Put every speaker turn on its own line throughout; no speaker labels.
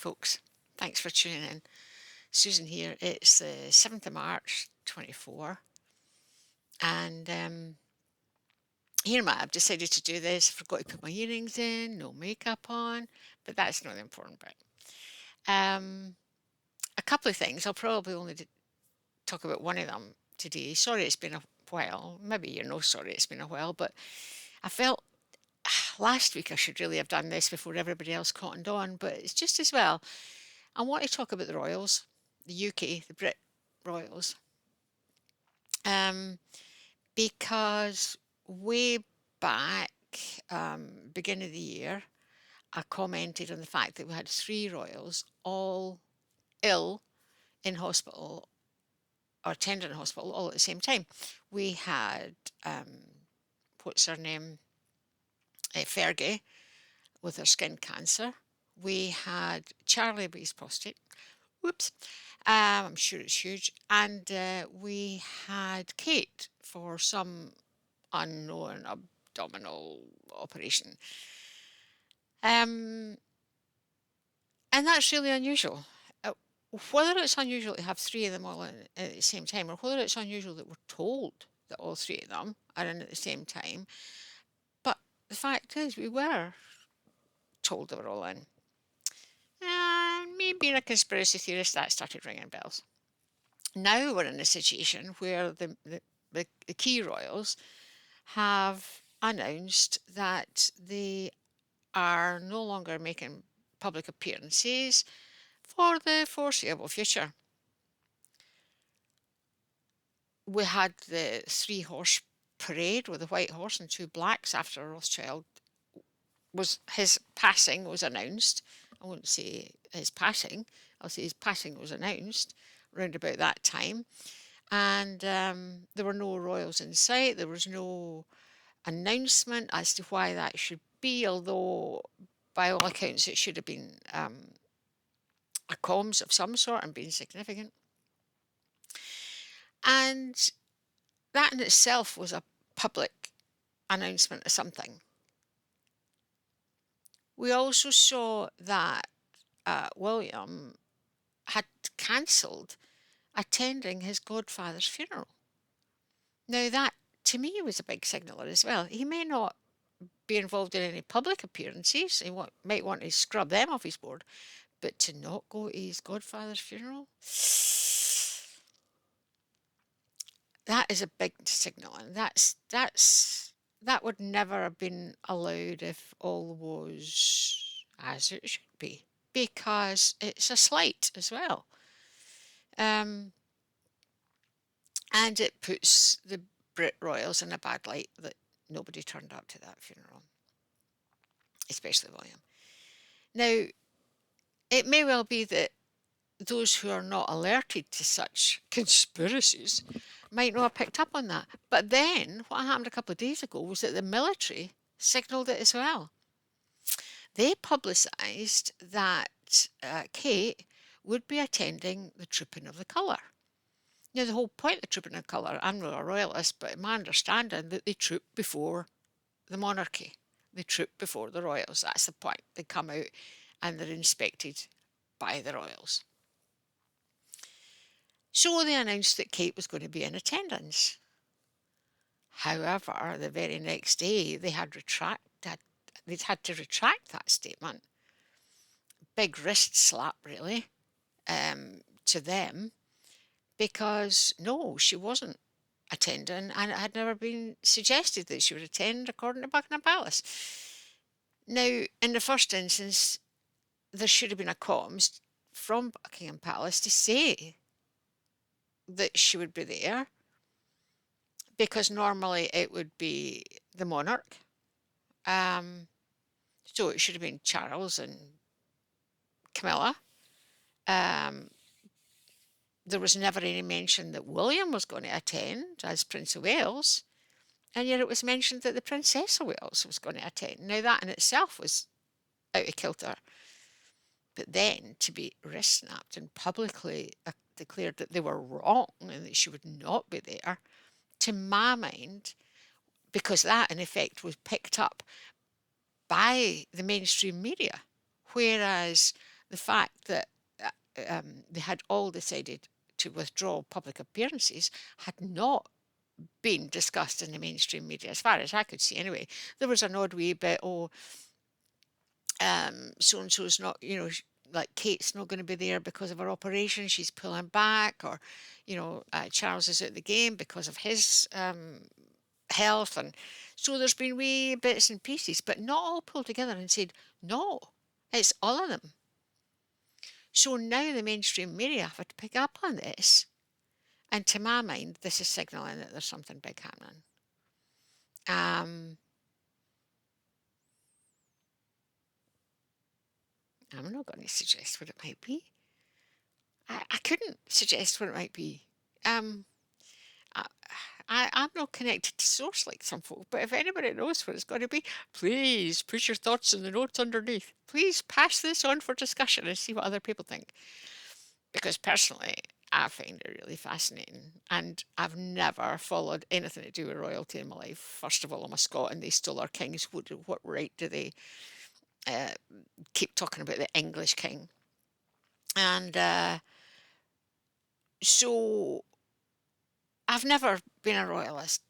folks. Thanks for tuning in. Susan here. It's the 7th of March, 24. And here am I. I've decided to do this. Forgot to put my earrings in, no makeup on, but that's not the important bit. A couple of things. I'll probably only talk about one of them today. Sorry it's been a while. Maybe you're no sorry it's been a while, but I felt last week I should really have done this before everybody else cottoned on, but it's just as well. I want to talk about the Royals, the UK, the Brit Royals, because way back, beginning of the year, I commented on the fact that we had three Royals all ill in hospital or attending hospital all at the same time. We had, what's her name, Fergie with her skin cancer. We had Charlie with his prostate. Whoops. I'm sure it's huge. And we had Kate for some unknown abdominal operation. And that's really unusual. Whether it's unusual to have three of them all in at the same time, or whether it's unusual that we're told that all three of them are in at the same time, but the fact is we were told they were all in. And me being a conspiracy theorist, that started ringing bells. Now we're in a situation where the key royals have announced that they are no longer making public appearances for the foreseeable future. We had the three-horse parade with a white horse and two blacks after Rothschild his passing was announced. I wouldn't say his passing, I'll say his passing was announced round about that time. And there were no royals in sight. There was no announcement as to why that should be, although by all accounts it should have been a comms of some sort and been significant. And that in itself was a public announcement of something. We also saw that William had cancelled attending his godfather's funeral. Now that, to me, was a big signaler as well. He may not be involved in any public appearances, he might want to scrub them off his board, but to not go to his godfather's funeral, that is a big signal, and that would never have been allowed if all was as it should be, because it's a slight as well. And it puts the Brit Royals in a bad light that nobody turned up to that funeral, especially William. Now, it may well be that those who are not alerted to such conspiracies might not have picked up on that. But then, what happened a couple of days ago was that the military signalled it as well. They publicised that Kate would be attending the Trooping of the Colour. Now, the whole point of the Trooping of the Colour, I'm not a royalist, but in my understanding, that they troop before the monarchy. They troop before the royals. That's the point. They come out and they're inspected by the royals. So they announced that Kate was going to be in attendance. However, the very next day, they'd had to retract that statement. Big wrist slap, really, to them, because no, she wasn't attending, and it had never been suggested that she would attend, according to Buckingham Palace. Now, in the first instance, there should have been a comms from Buckingham Palace to say that she would be there, because normally it would be the monarch. So it should have been Charles and Camilla. There was never any mention that William was going to attend as Prince of Wales, and yet it was mentioned that the Princess of Wales was going to attend. Now that in itself was out of kilter. But then to be wrist snapped and publicly declared that they were wrong and that she would not be there, to my mind, because that in effect was picked up by the mainstream media, whereas the fact that they had all decided to withdraw public appearances had not been discussed in the mainstream media, as far as I could see anyway. There was an odd wee bit, oh, so and so's not, like Kate's not going to be there because of her operation, she's pulling back, or, Charles is out the game because of his health. And so there's been wee bits and pieces, but not all pulled together and said, no, it's all of them. So now the mainstream media have to pick up on this. And to my mind, this is signalling that there's something big happening. I'm not going to suggest what it might be. I couldn't suggest what it might be. Um, I'm not connected to source like some folk, but if anybody knows what it's going to be, please put your thoughts in the notes underneath. Please pass this on for discussion and see what other people think. Because personally, I find it really fascinating. And I've never followed anything to do with royalty in my life. First of all, I'm a Scot and they stole our kings. What right do they keep talking about the English king? And so I've never been a royalist.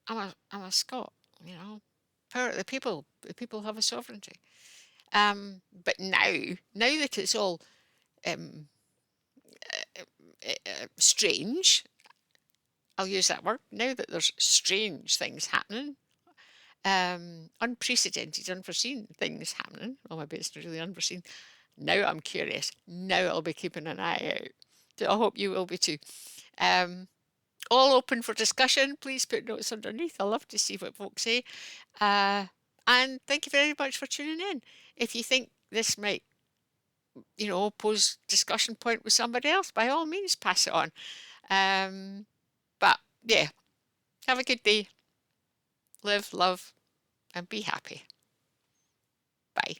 I'm a Scot, you know. Power the people. The people have a sovereignty. But now that it's all um, strange, I'll use that word. Now that there's strange things happening, unprecedented, unforeseen things happening. Well, maybe it's really unforeseen. Now I'm curious. Now I'll be keeping an eye out. So I hope you will be too. All open for discussion. Please put notes underneath. I love to see what folks say. And thank you very much for tuning in. If you think this might, pose discussion point with somebody else, by all means, pass it on. But yeah, have a good day. Live, love, and be happy. Bye.